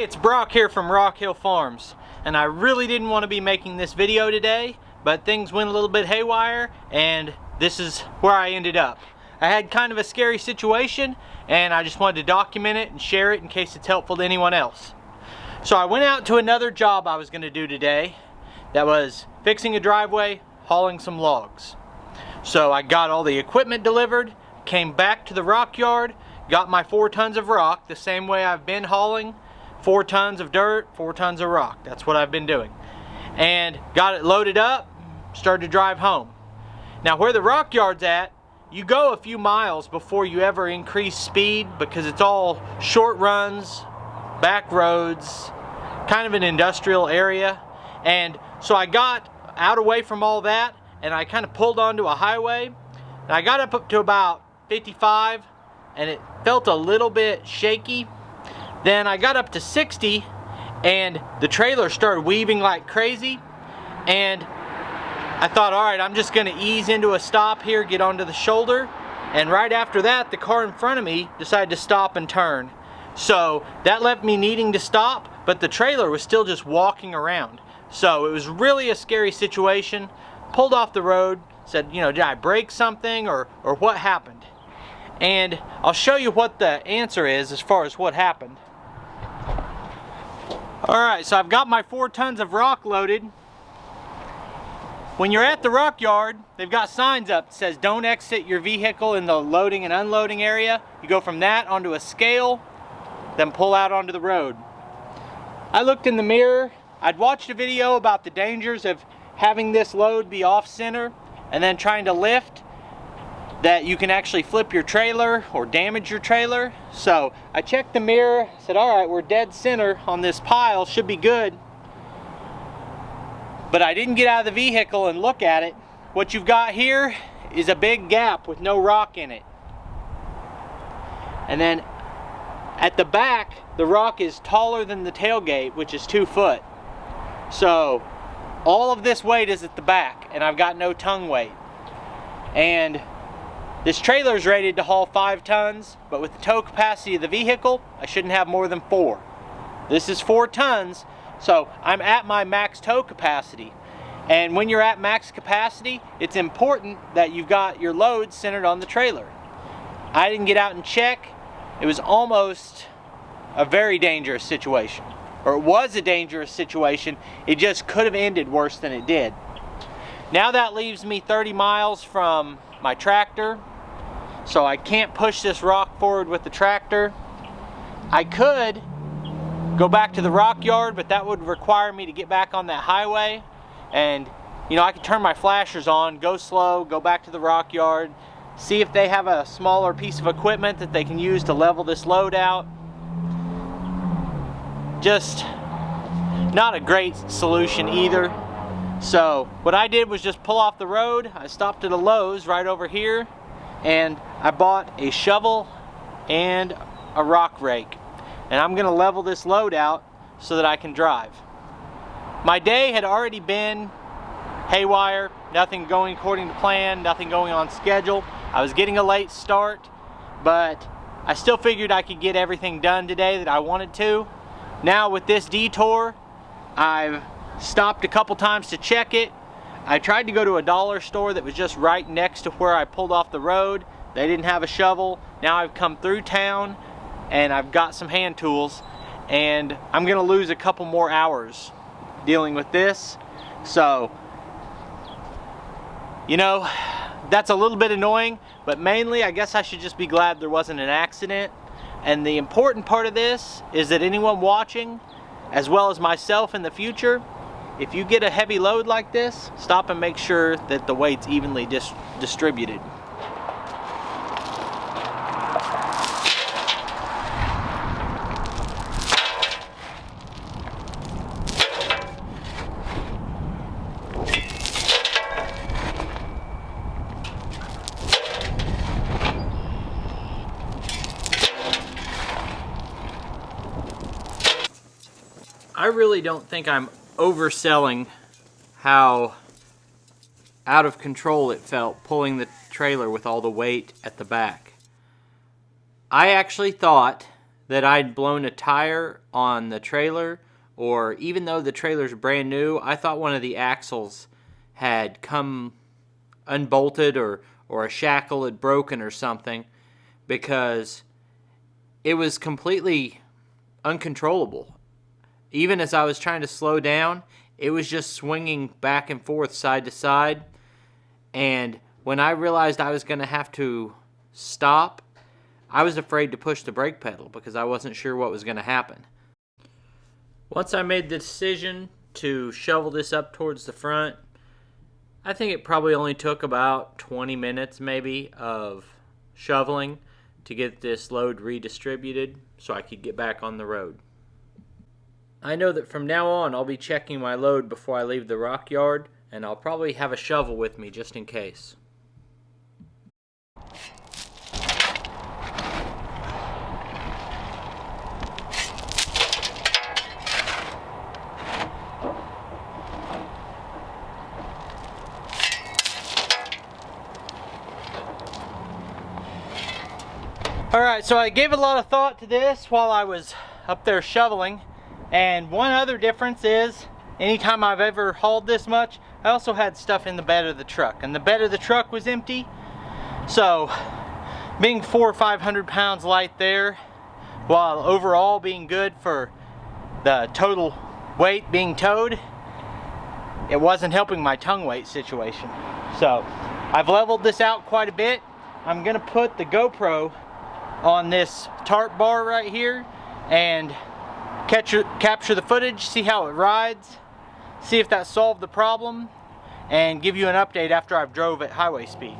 it's Brock here from Rock Hill Farms, and I really didn't want to be making this video today, but things went a little bit haywire and this is where I ended up. I had kind of a scary situation and I just wanted to document it and share it in case it's helpful to anyone else. So I went out to another job I was going to do today that was fixing a driveway, hauling some logs. So I got all the equipment delivered, came back to the rock yard, got my 4 tons of rock the same way I've been hauling. 4 tons of dirt, 4 tons of rock. That's what I've been doing. And got it loaded up, started to drive home. Now where the rock yard's at, you go a few miles before you ever increase speed because it's all short runs, back roads, kind of an industrial area. And so I got out away from all that and I kind of pulled onto a highway. And I got up to about 55 and it felt a little bit shaky. Then I got up to 60 and the trailer started weaving like crazy, and I thought, all right, I'm just gonna ease into a stop here, get onto the shoulder, and right after that the car in front of me decided to stop and turn. So that left me needing to stop, but the trailer was still just walking around. So it was really a scary situation. Pulled off the road, said, you know, did I break something or what happened? And I'll show you what the answer is as far as what happened. Alright, so I've got my 4 tons of rock loaded. When you're at the rock yard, they've got signs up that says don't exit your vehicle in the loading and unloading area. You go from that onto a scale, then pull out onto the road. I looked in the mirror. I'd watched a video about the dangers of having this load be off center and then trying to lift, that you can actually flip your trailer or damage your trailer. So I checked the mirror, said, all right, we're dead center on this pile, should be good. But I didn't get out of the vehicle and look at it. What you've got here is a big gap with no rock in it. And then at the back, the rock is taller than the tailgate, which is 2 foot. So all of this weight is at the back and I've got no tongue weight. And this trailer is rated to haul 5 tons, but with the tow capacity of the vehicle, I shouldn't have more than 4. This is 4 tons, so I'm at my max tow capacity. And when you're at max capacity, it's important that you've got your load centered on the trailer. I didn't get out and check. It was almost a very dangerous situation. Or it was a dangerous situation. It just could have ended worse than it did. Now that leaves me 30 miles from my tractor. So I can't push this rock forward with the tractor. I could go back to the rock yard, but that would require me to get back on that highway. And, you know, I could turn my flashers on, go slow, go back to the rock yard, see if they have a smaller piece of equipment that they can use to level this load out. Just not a great solution either. So what I did was just pull off the road. I stopped at a Lowe's right over here, and I bought a shovel and a rock rake. And I'm gonna level this load out so that I can drive. My day had already been haywire, nothing going according to plan, nothing going on schedule. I was getting a late start, but I still figured I could get everything done today that I wanted to. Now with this detour, I've stopped a couple times to check it. I tried to go to a dollar store that was just right next to where I pulled off the road. They didn't have a shovel. Now I've come through town and I've got some hand tools, and I'm gonna lose a couple more hours dealing with this. So, you know, that's a little bit annoying, but mainly I guess I should just be glad there wasn't an accident. And the important part of this is that anyone watching, as well as myself in the future, if you get a heavy load like this, stop and make sure that the weight's evenly distributed. I really don't think I'm overselling how out of control it felt pulling the trailer with all the weight at the back. I actually thought that I'd blown a tire on the trailer, or even though the trailer's brand new, I thought one of the axles had come unbolted or a shackle had broken or something, because it was completely uncontrollable. Even as I was trying to slow down, it was just swinging back and forth side to side. And when I realized I was going to have to stop, I was afraid to push the brake pedal because I wasn't sure what was going to happen. Once I made the decision to shovel this up towards the front, I think it probably only took about 20 minutes maybe of shoveling to get this load redistributed so I could get back on the road. I know that from now on I'll be checking my load before I leave the rock yard, and I'll probably have a shovel with me just in case. Alright, so I gave a lot of thought to this while I was up there shoveling, and one other difference is anytime I've ever hauled this much, I also had stuff in the bed of the truck, and the bed of the truck was empty. So being 400 or 500 pounds light there, while overall being good for the total weight being towed, it wasn't helping my tongue weight situation. So I've leveled this out quite a bit. I'm gonna put the GoPro on this tarp bar right here and capture the footage, see how it rides, see if that solved the problem, and give you an update after I've drove at highway speed.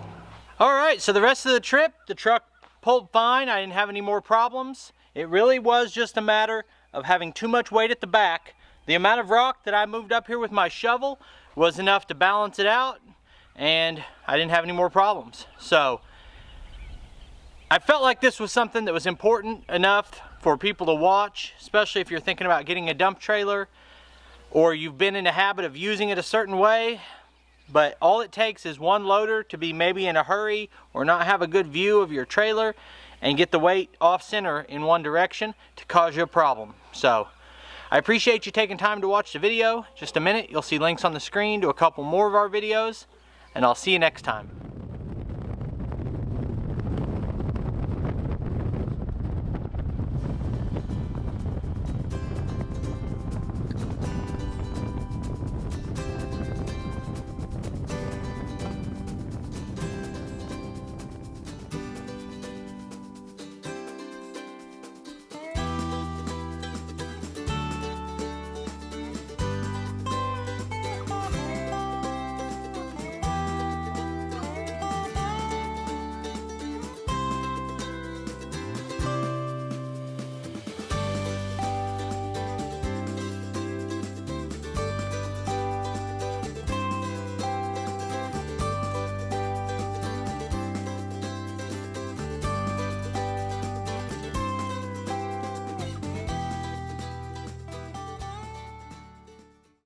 Alright, so the rest of the trip, the truck pulled fine. I didn't have any more problems. It really was just a matter of having too much weight at the back. The amount of rock that I moved up here with my shovel was enough to balance it out, and I didn't have any more problems. So I felt like this was something that was important enough for people to watch, especially if you're thinking about getting a dump trailer or you've been in the habit of using it a certain way. But all it takes is one loader to be maybe in a hurry or not have a good view of your trailer and get the weight off center in one direction to cause you a problem. So I appreciate you taking time to watch the video. Just a minute, you'll see links on the screen to a couple more of our videos, and I'll see you next time.